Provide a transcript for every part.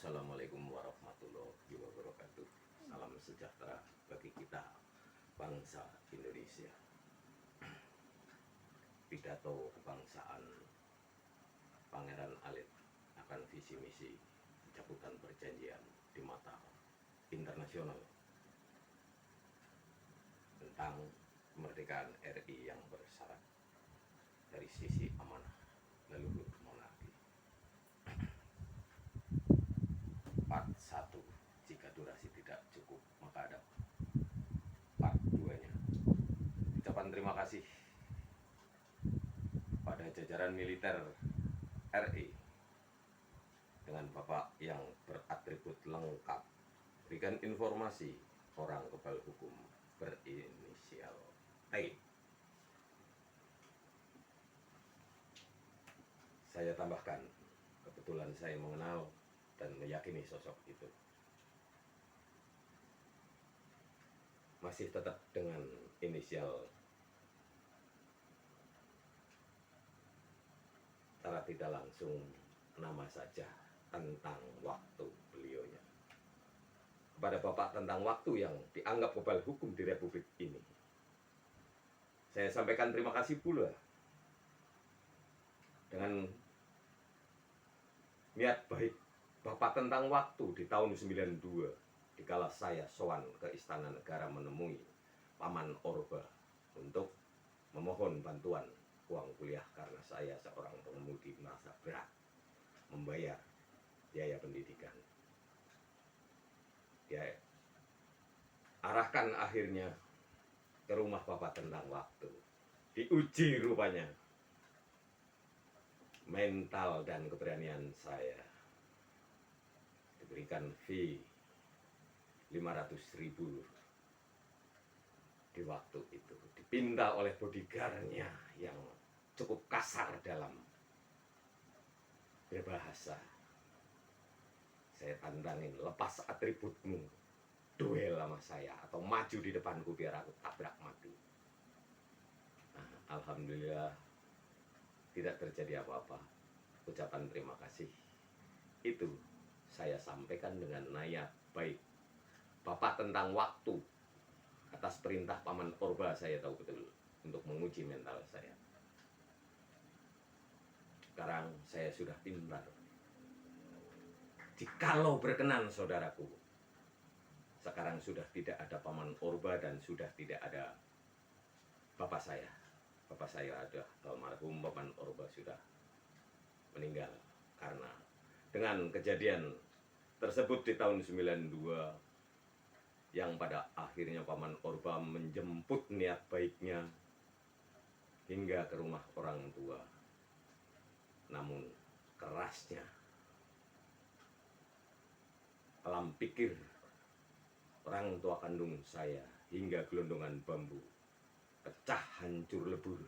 Assalamualaikum warahmatullahi wabarakatuh. Salam sejahtera bagi kita bangsa Indonesia. Pidato kebangsaan Pangeran Alit akan visi misi pencabutan perjanjian di mata internasional tentang kemerdekaan RI yang bersyarat dari sisi amanah leluhur monarki. Part 1, jika durasi tidak cukup maka ada part 2-nya. Ucapan terima kasih pada jajaran militer RI dengan Bapak yang beratribut lengkap, berikan informasi orang kebal hukum berinisial T. Saya tambahkan, kebetulan saya mengenal dan meyakini sosok itu. Masih tetap dengan inisial, secara tidak langsung nama saja, tentang waktu beliaunya. Kepada Bapak tentang waktu yang dianggap kebal hukum di Republik ini, saya sampaikan terima kasih pula dengan niat baik Bapak tentang waktu di tahun 92, dikala saya sowan ke Istana Negara menemui Paman Orba untuk memohon bantuan uang kuliah karena saya seorang pengemudi merasa berat membayar biaya pendidikan. Dia arahkan akhirnya ke rumah Bapak tentang waktu. Diuji rupanya mental dan keberanian saya. Diberikan fee 500.000 di waktu itu. Dipinta oleh bodyguardnya yang cukup kasar dalam berbahasa. Saya tantangin, lepas atributmu, duel sama saya atau maju di depanku biar aku tabrak mati. Nah, alhamdulillah tidak terjadi apa-apa. Ucapan terima kasih itu saya sampaikan dengan naya baik. Bapak tentang waktu, atas perintah Paman Orba saya tahu betul untuk menguji mental saya. Sekarang saya sudah pintar. Jikalau berkenan saudaraku, sekarang sudah tidak ada Paman Orba dan sudah tidak ada bapak saya. Bapak saya ada almarhum Paman Orba sudah meninggal karena dengan kejadian tersebut di tahun 92 yang pada akhirnya Paman Orba menjemput niat baiknya hingga ke rumah orang tua. Namun kerasnya alam pikir orang tua kandung saya hingga gelondongan bambu pecah hancur lebur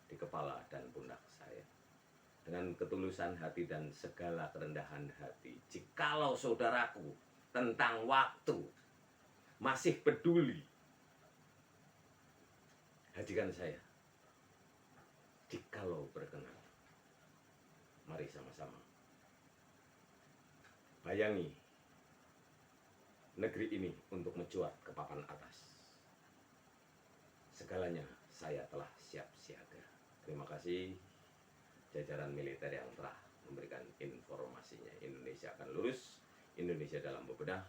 di kepala dan pundak saya. Dengan ketulusan hati dan segala kerendahan hati, jikalau saudaraku tentang waktu masih peduli, hajikan saya. Jikalau berkenan, mari sama-sama bayangi negeri ini untuk mencuat ke papan atas. Segalanya saya telah siap siaga. Terima kasih jajaran militer yang telah memberikan informasinya. Indonesia akan lurus, Indonesia dalam bebenah.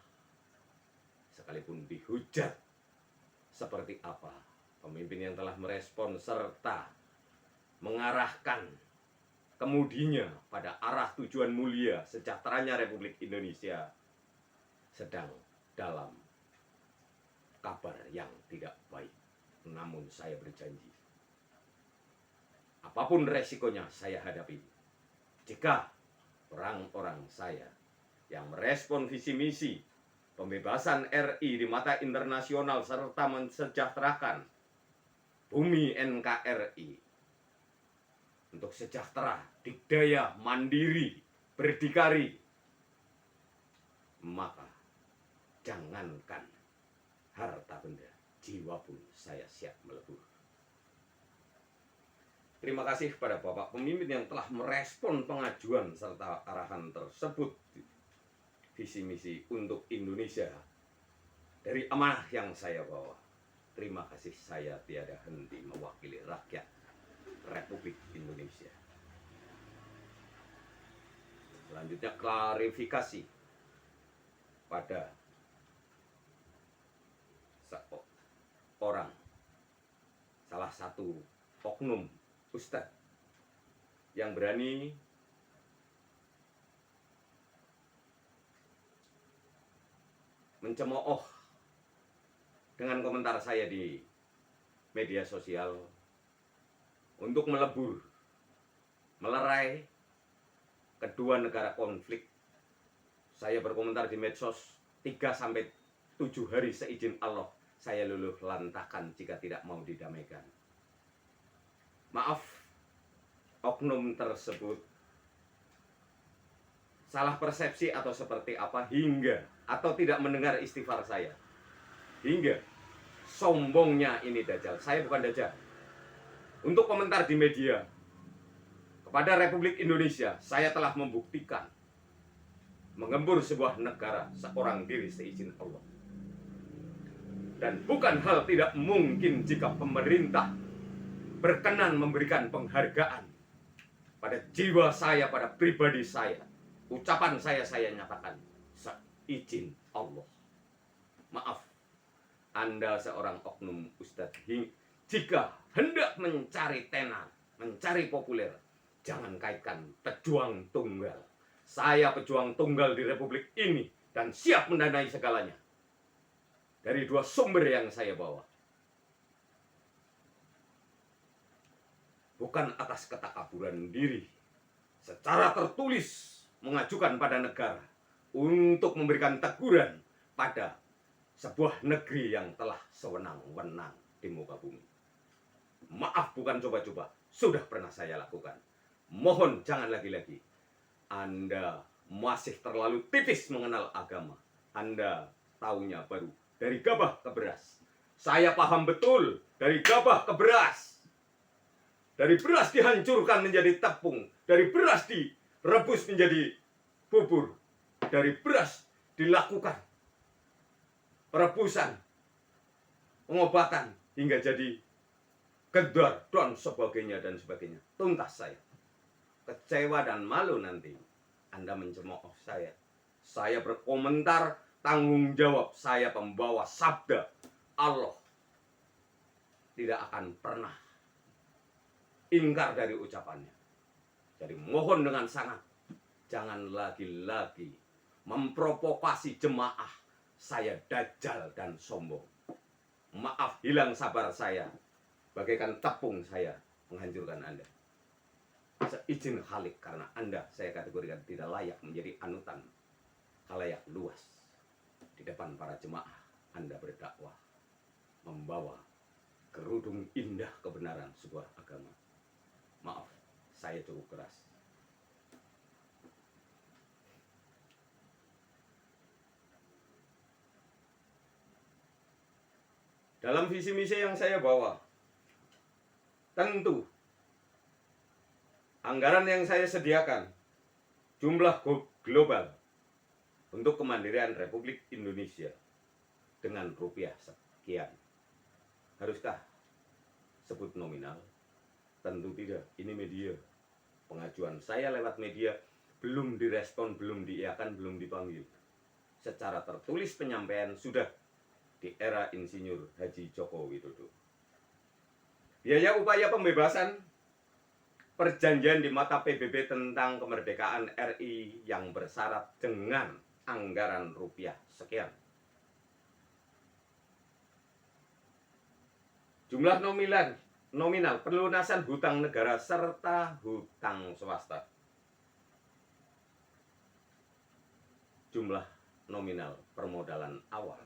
Sekalipun dihujat seperti apa, pemimpin yang telah merespon serta mengarahkan kemudinya pada arah tujuan mulia sejahteranya Republik Indonesia sedang dalam kabar yang tidak baik. Namun saya berjanji, apapun resikonya saya hadapi. Jika orang-orang saya yang merespon visi misi pembebasan RI di mata internasional serta mensejahterakan bumi NKRI untuk sejahtera, dikdaya, mandiri, berdikari, maka jangankan harta benda, jiwa pun saya siap melebur. Terima kasih kepada Bapak pemimpin yang telah merespon pengajuan serta arahan tersebut visi misi untuk Indonesia dari amanah yang saya bawa. Terima kasih, saya tiada henti mewakili rakyat Republik Indonesia. Selanjutnya klarifikasi pada seorang salah satu oknum ustadz yang berani mencemooh dengan komentar saya di media sosial untuk melebur, melerai kedua negara konflik. Saya berkomentar di medsos 3-7 hari seizin Allah saya luluh lantakan jika tidak mau didamaikan. Maaf, oknum tersebut salah persepsi atau seperti apa hingga atau tidak mendengar istighfar saya. Hingga sombongnya ini Dajjal. Saya bukan Dajjal. Untuk komentar di media kepada Republik Indonesia, saya telah membuktikan menggempur sebuah negara seorang diri seizin Allah. Dan bukan hal tidak mungkin jika pemerintah berkenan memberikan penghargaan pada jiwa saya, pada pribadi saya. Ucapan saya nyatakan seizin Allah. Maaf, Anda seorang oknum ustadz, jika hendak mencari tenar, mencari populer, jangan kaitkan pejuang tunggal. Saya pejuang tunggal di Republik ini dan siap mendanai segalanya dari dua sumber yang saya bawa. Bukan atas ketakaburan diri, secara tertulis mengajukan pada negara untuk memberikan teguran pada sebuah negeri yang telah sewenang-wenang di muka bumi. Maaf, bukan coba-coba, sudah pernah saya lakukan. Mohon jangan lagi-lagi. Anda masih terlalu tipis mengenal agama. Anda taunya baru dari gabah ke beras. Saya paham betul dari gabah ke beras. Dari beras dihancurkan menjadi tepung, dari beras direbus menjadi bubur, dari beras dilakukan perebusan, pengobatan hingga jadi gedar dan sebagainya dan sebagainya. Tuntas saya. Kecewa dan malu nanti Anda mencemooh saya. Saya berkomentar tanggung jawab, saya pembawa sabda Allah. Tidak akan pernah ingkar dari ucapannya. Jadi mohon dengan sangat, jangan lagi-lagi memprovokasi jemaah saya dajjal dan sombong. Maaf, hilang sabar saya, bagaikan tepung saya menghancurkan Anda. Seizin Khalik, karena Anda saya kategorikan tidak layak menjadi anutan khalayak luas. Di depan para jemaah Anda berdakwah, membawa kerudung indah kebenaran sebuah agama. Maaf, saya cukup keras. Dalam visi misi yang saya bawa, tentu anggaran yang saya sediakan jumlah global untuk kemandirian Republik Indonesia dengan rupiah sekian. Haruskah sebut nominal? Tentu tidak. Ini media. Pengajuan saya lewat media belum direspon, belum diiakan, belum dipanggil. Secara tertulis penyampaian sudah di era Insinyur Haji Joko Widodo. Biaya upaya pembebasan perjanjian di mata PBB tentang kemerdekaan RI yang bersyarat dengan anggaran rupiah sekian. Jumlah nominal pelunasan hutang negara serta hutang swasta. Jumlah nominal permodalan awal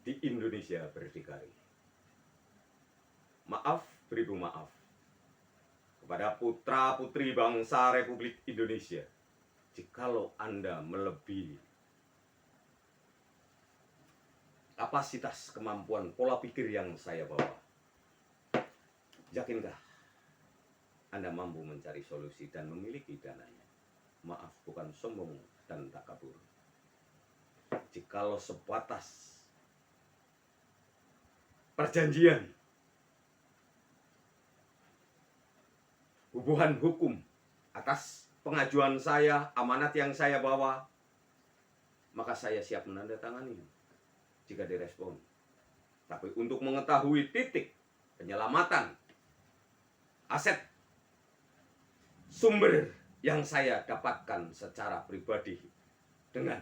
di Indonesia berdikari. Maaf, beribu maaf kepada putra-putri bangsa Republik Indonesia, jikalau Anda melebihi kapasitas kemampuan pola pikir yang saya bawa. Yakinkah Anda mampu mencari solusi dan memiliki dananya? Maaf, bukan sombong dan takabur. Jikalau sebatas perjanjian, hubungan hukum atas pengajuan saya, amanat yang saya bawa, maka saya siap menandatangani jika direspon. Tapi untuk mengetahui titik penyelamatan aset sumber yang saya dapatkan secara pribadi dengan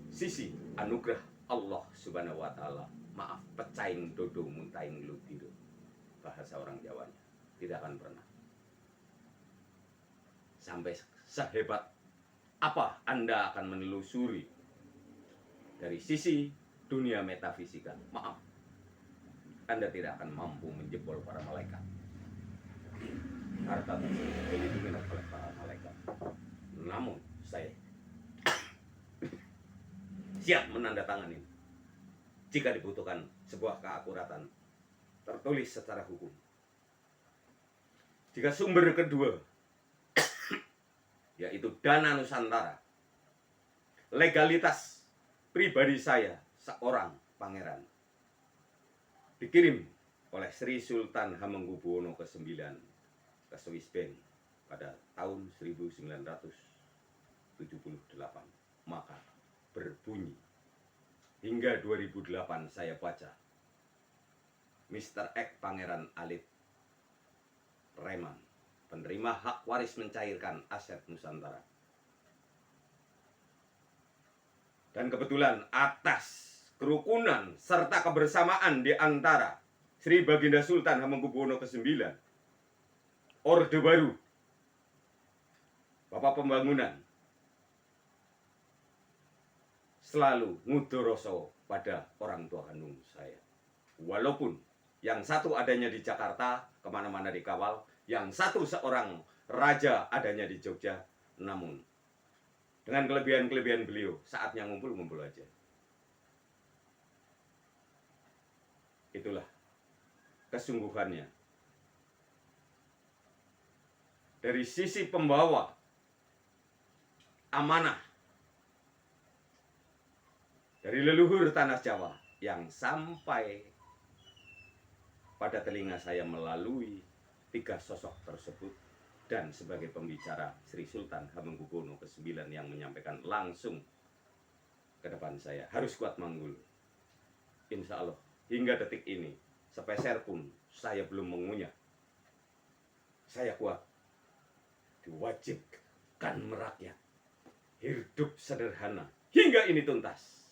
sisi anugerah Allah Subhanahu wa taala, maaf, pecaing dodo muntaing lutido, bahasa orang Jawanya, tidak akan pernah. Sampai sehebat apa Anda akan menelusuri dari sisi dunia metafisika, maaf, Anda tidak akan mampu menjebol para malaikat. Harta tersebut dilindungi oleh para malaikat. Namun saya siap menandatangani jika dibutuhkan sebuah keakuratan tertulis secara hukum. Jika sumber kedua, yaitu dana Nusantara, legalitas pribadi saya seorang pangeran, dikirim oleh Sri Sultan Hamengkubuwono ke-9 ke Swiss Bank pada tahun 1978, maka berbunyi hingga 2008 saya baca Mr. X Pangeran Alit Reman, penerima hak waris mencairkan aset Nusantara. Dan kebetulan atas kerukunan serta kebersamaan di antara Sri Baginda Sultan Hamengkubuwono ke-9, Orde Baru, Bapak Pembangunan, selalu ngudoroso pada orang tua kandung saya. Walaupun yang satu adanya di Jakarta, kemana-mana dikawal, yang satu seorang raja adanya di Jogja, namun dengan kelebihan-kelebihan beliau, saatnya ngumpul-ngumpul aja. Itulah kesungguhannya. Dari sisi pembawa amanah dari leluhur tanah Jawa yang sampai pada telinga saya melalui 3 sosok tersebut, dan sebagai pembicara Sri Sultan Hamengkubuwono ke-9 yang menyampaikan langsung ke depan saya, harus kuat manggul. Insya Allah hingga detik ini sepeser pun saya belum mengunyah. Saya kuat, diwajibkan merakyat, hidup sederhana hingga ini tuntas.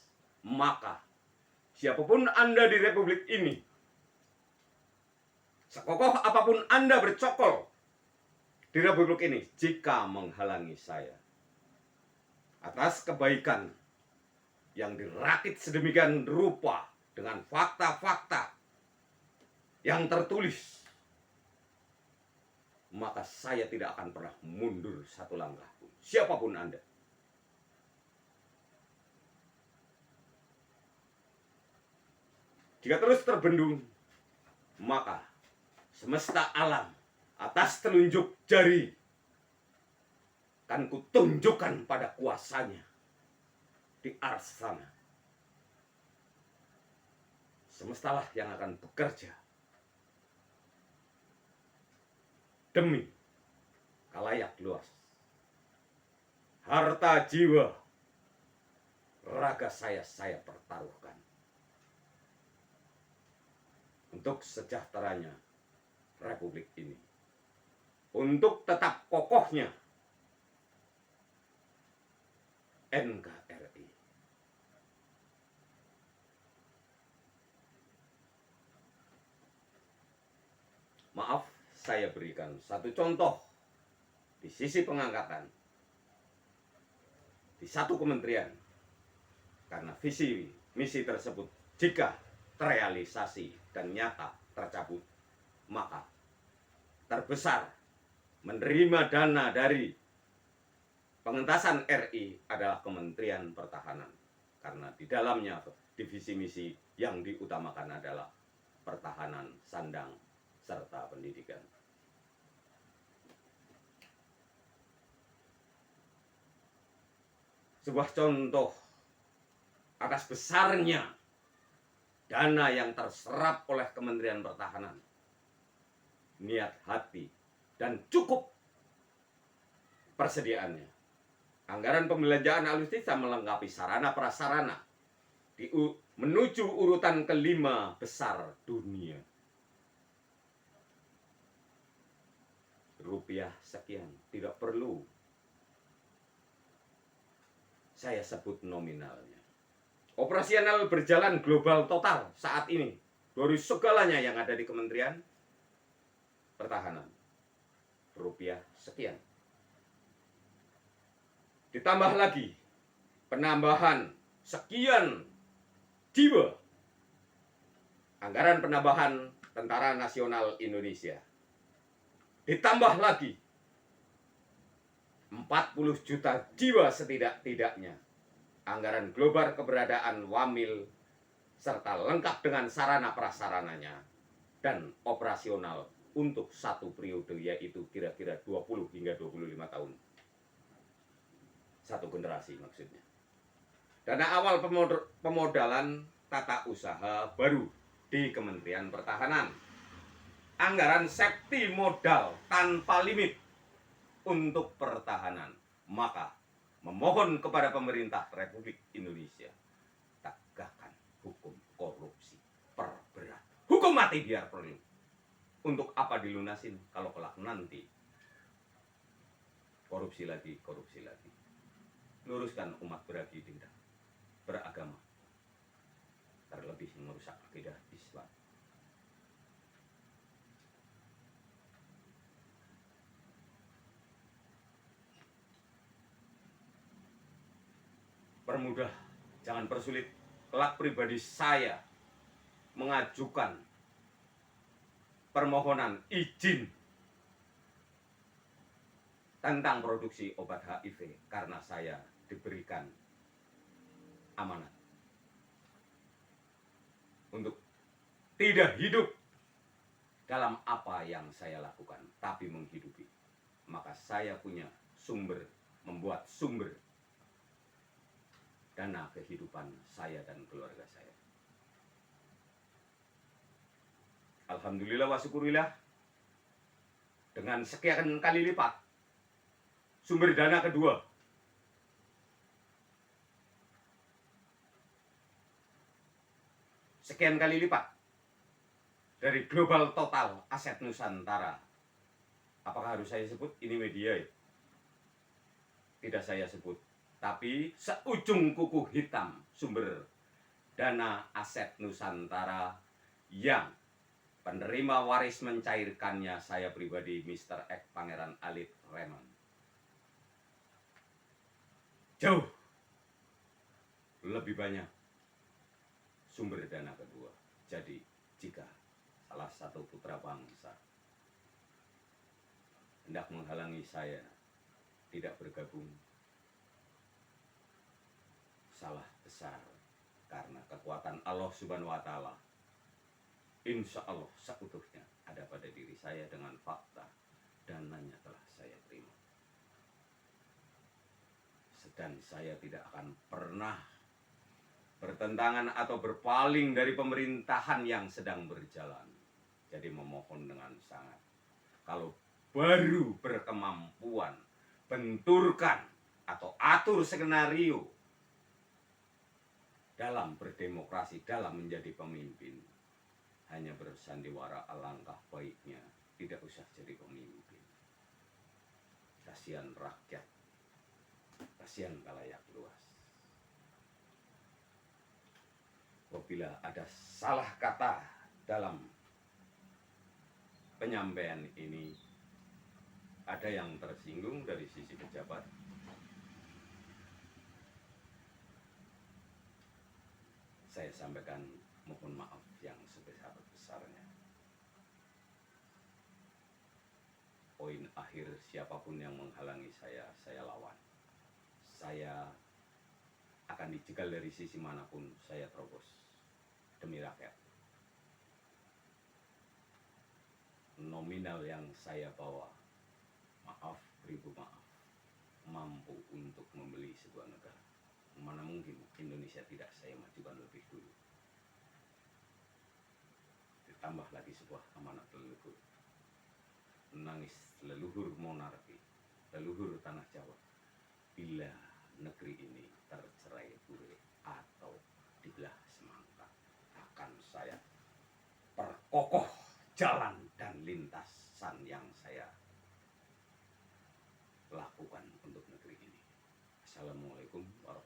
Maka siapapun Anda di Republik ini, sekokoh apapun Anda bercokol di Republik ini, jika menghalangi saya atas kebaikan yang dirakit sedemikian rupa dengan fakta-fakta yang tertulis, maka saya tidak akan pernah mundur satu langkah pun, siapapun Anda. Jika terus terbendung, maka semesta alam atas telunjuk jari akan kutunjukkan pada kuasanya di ars sana. Semestalah yang akan bekerja demi khalayak luas. Harta jiwa raga saya pertaruhkan untuk sejahteranya Republik ini, untuk tetap kokohnya NKRI. Maaf, saya berikan satu contoh di sisi pengangkatan di satu kementerian, karena visi misi tersebut jika terrealisasi dan nyata tercabut, maka terbesar menerima dana dari pengentasan RI adalah Kementerian Pertahanan, karena di dalamnya divisi misi yang diutamakan adalah pertahanan sandang, serta pendidikan. Sebuah contoh atas besarnya dana yang terserap oleh Kementerian Pertahanan, niat hati, dan cukup persediaannya. Anggaran pembelanjaan alutsista melengkapi sarana prasarana menuju urutan kelima besar dunia. Rupiah sekian, tidak perlu saya sebut nominalnya. Operasional berjalan global total saat ini dari segalanya yang ada di Kementerian Pertahanan. Rupiah sekian. Ditambah lagi penambahan sekian jiwa. Anggaran penambahan Tentara Nasional Indonesia. Ditambah lagi 40 juta jiwa setidak-tidaknya. Anggaran global keberadaan Wamil serta lengkap dengan sarana prasarananya dan operasional untuk satu periode, yaitu kira-kira 20 hingga 25 tahun. Satu generasi maksudnya. Dana awal pemodalan tata usaha baru di Kementerian Pertahanan. Anggaran safety modal tanpa limit untuk pertahanan. Maka memohon kepada pemerintah Republik Indonesia, tegakkan hukum korupsi perberat. Hukum mati biar perlu. Untuk apa dilunasin kalau kelak nanti korupsi lagi. Luruskan umat beragama, terlebih merusak akidah Islam. Permudah, jangan persulit. Kelak pribadi saya mengajukan permohonan izin tentang produksi obat HIV karena saya diberikan amanat untuk tidak hidup dalam apa yang saya lakukan, tapi menghidupi. Maka saya punya membuat sumber dana kehidupan saya dan keluarga saya. Alhamdulillah wa syukurillah, dengan sekian kali lipat sumber dana kedua sekian kali lipat dari global total aset Nusantara. Apakah harus saya sebut? Ini media ya? Tidak saya sebut. Tapi seujung kuku hitam sumber dana aset Nusantara yang penerima waris mencairkannya saya pribadi, Mr. X Pangeran Alit Reman. Jauh lebih banyak sumber dana kedua. Jadi jika salah satu putra bangsa hendak menghalangi saya tidak bergabung, salah besar, karena kekuatan Allah Subhanahu wa Ta'ala insya Allah seutuhnya ada pada diri saya dengan fakta dananya telah saya terima. Dan saya tidak akan pernah bertentangan atau berpaling dari pemerintahan yang sedang berjalan. Jadi memohon dengan sangat, kalau baru berkemampuan benturkan atau atur skenario dalam berdemokrasi, dalam menjadi pemimpin, hanya bersandiwara, alangkah baiknya tidak usah jadi pemimpin. Kasihan rakyat, kasihan khalayak luas. Apabila ada salah kata dalam penyampaian ini, ada yang tersinggung dari sisi pejabat, saya sampaikan mohon maaf yang sebesar-besarnya. Poin akhir, siapapun yang menghalangi saya lawan. Saya akan dijegal dari sisi manapun, saya terobos demi rakyat. nominal yang saya bawa, maaf, ribu maaf, mampu untuk membeli sebuah negara. Mana mungkin Indonesia tidak saya majukan lebih dulu. Ditambah lagi sebuah amanat leluhur, menangis leluhur monarki, leluhur tanah Jawa. Bila negeri ini tercerai berai atau dibelah semangka, akan saya perkokoh jalan dan lintasan yang saya lakukan untuk negeri ini. Assalamualaikum warahmatullahi wabarakatuh.